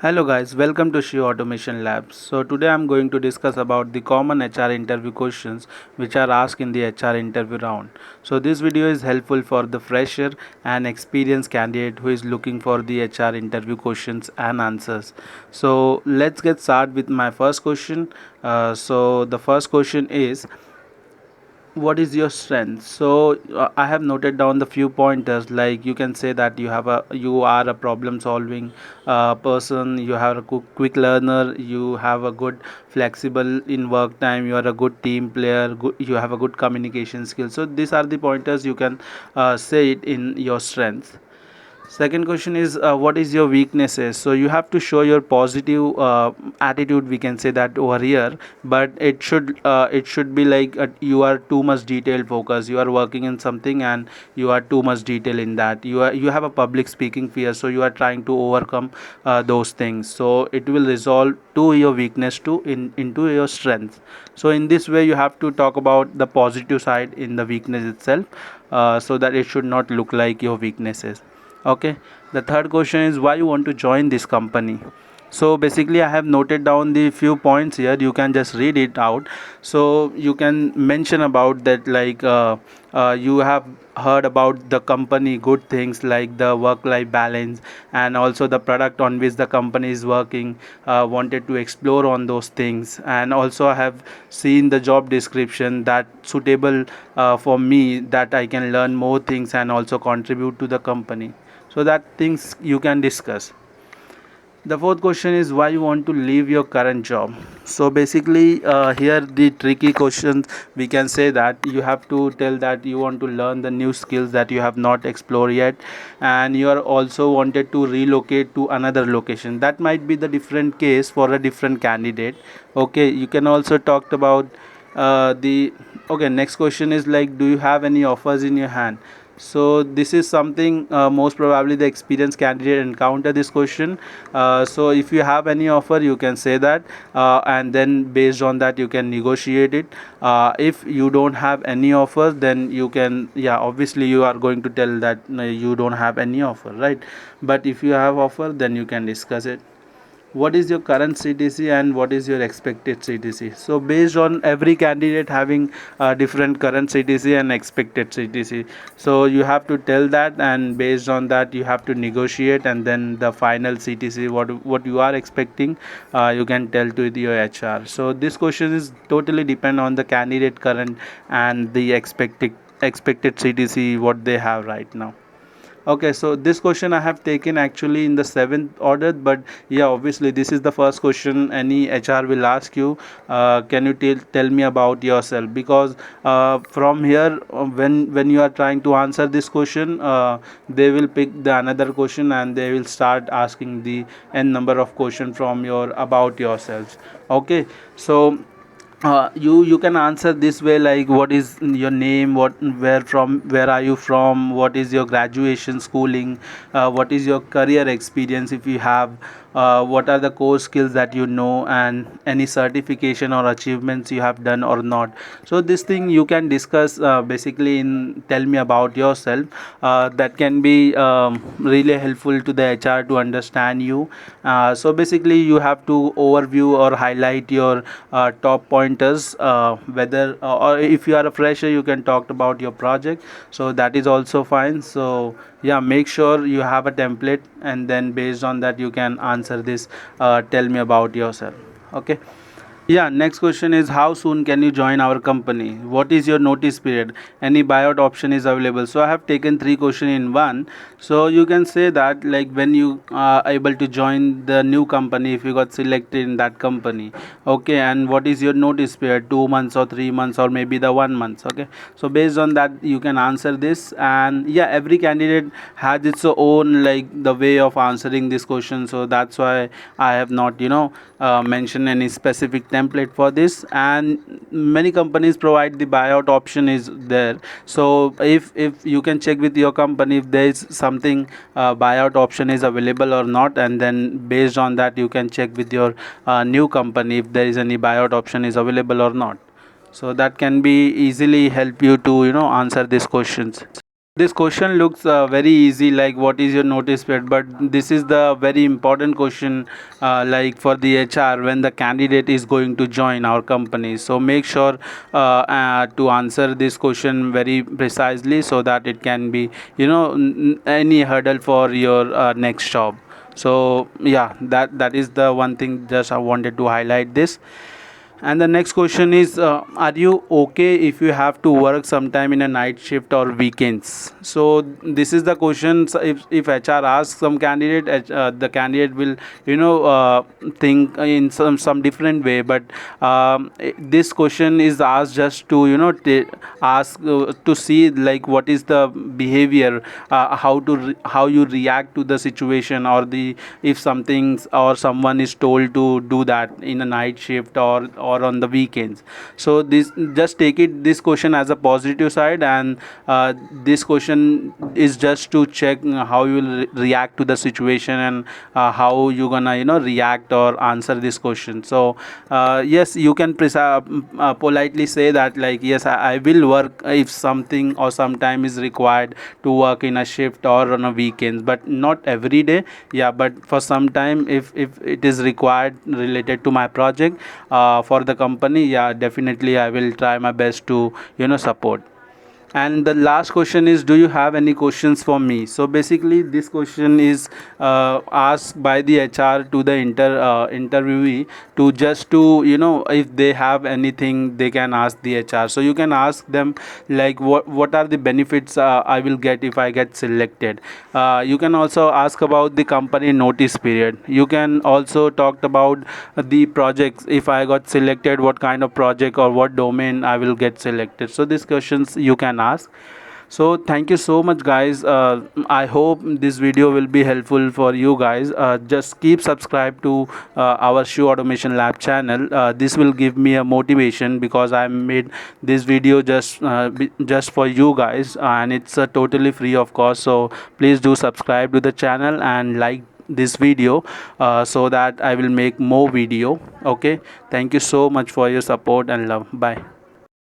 Hello guys, welcome to Shio Automation Labs. So today I'm going to discuss about the common HR interview questions which are asked in the HR interview round. So this video is helpful for the fresher and experienced candidate who is looking for the HR interview questions and answers. So let's get started with my first question. So the first question is, what is your strength? So I have noted down the few pointers, like you can say that you are a problem solving person, you have a quick learner, you have a good flexible in work time, you are a good team player, you have a good communication skill. So these are the pointers you can say it in your strengths. Second question is, what is your weaknesses? So you have to show your positive attitude, we can say that over here, but it should be like you are too much detail focused, you are working in something and you are too much detail in that, you have a public speaking fear, so you are trying to overcome those things, so it will resolve to your weakness to into your strength. So in this way you have to talk about the positive side in the weakness itself, so that it should not look like your weaknesses. Okay, the third question is, why you want to join this company? So basically I have noted down the few points here, you can just read it out. So you can mention about that, like you have heard about the company good things like the work life balance and also the product on which the company is working, wanted to explore on those things, and also I have seen the job description that suitable for me, that I can learn more things and also contribute to the company, so that things you can discuss. The fourth question is, why you want to leave your current job? So basically here the tricky questions, we can say that you have to tell that you want to learn the new skills that you have not explored yet, and you are also wanted to relocate to another location. That might be the different case for a different candidate. Okay, you can also talk about the okay, next question is like, do you have any offers in your hand? So this is something most probably the experienced candidate encounter this question. So if you have any offer, you can say that, and then based on that you can negotiate it. If you don't have any offer, then you can, yeah, obviously you are going to tell that no, you don't have any offer, right? But if you have offer, then you can discuss it. What is your current CTC and what is your expected CTC? So based on every candidate having different current CTC and expected CTC, so you have to tell that, and based on that you have to negotiate, and then the final CTC what you are expecting, you can tell to your HR. So this question is totally depend on the candidate current and the expected CTC what they have right now. Okay, so this question I have taken actually in the seventh order, but yeah, obviously this is the first question any HR will ask you. Can you tell me about yourself? Because from here, when you are trying to answer this question, they will pick the another question and they will start asking the n number of question from your about yourselves. Okay, so you can answer this way, like what is your name, where are you from, what is your graduation schooling, what is your career experience if you have, what are the core skills that you know, and any certification or achievements you have done or not. So this thing you can discuss basically in tell me about yourself. That can be really helpful to the HR to understand you. So basically you have to overview or highlight your top pointers, whether or if you are a fresher you can talk about your project, so that is also fine. So yeah, make sure you have a template, and then based on that you can answer this, tell me about yourself. Okay. Yeah, next question is, how soon can you join our company? What is your notice period? Any buyout option is available? So I have taken three questions in one. So you can say that, like, when you are able to join the new company if you got selected in that company. Okay, and what is your notice period? 2 months or 3 months or maybe the 1 month. Okay, so based on that you can answer this, and yeah, every candidate has its own like the way of answering this question. So that's why I have not mention any specific template for this, and many companies provide the buyout option is there. So if you can check with your company if there is something buyout option is available or not, and then based on that you can check with your new company if there is any buyout option is available or not. So that can be easily help you to answer these questions. This question looks very easy, like what is your notice period, but this is the very important question, like for the HR when the candidate is going to join our company. So make sure to answer this question very precisely so that it can be, any hurdle for your next job. So yeah, that is the one thing just I wanted to highlight this. And the next question is, are you okay if you have to work sometime in a night shift or weekends? So this is the question. So if HR asks some candidate, the candidate will, think in some different way. But this question is asked just to, ask to see like what is the behavior, how you react to the situation, or the if something or someone is told to do that in a night shift or on the weekends. So this, just take it this question as a positive side, and this question is just to check how you will react to the situation, and how you gonna react or answer this question. So yes, you can politely say that, like, yes, I will work if something or sometime is required to work in a shift or on a weekends, but not every day. Yeah, but for some time, if it is required related to my project for the company, yeah, definitely I will try my best to support. And the last question is, do you have any questions for me? So basically this question is asked by the HR to the interviewee, to just to if they have anything they can ask the HR. So you can ask them like, what are the benefits I will get if I get selected. You can also ask about the company notice period. You can also talk about the projects. If I got selected, what kind of project or what domain I will get selected. So these questions you can ask. So thank you so much, guys. I hope this video will be helpful for you guys. Just keep subscribe to our Shoe Automation Lab channel. This will give me a motivation, because I made this video just for you guys, and it's totally free of cost. So please do subscribe to the channel and like this video, so that I will make more video. Okay, thank you so much for your support and love. Bye.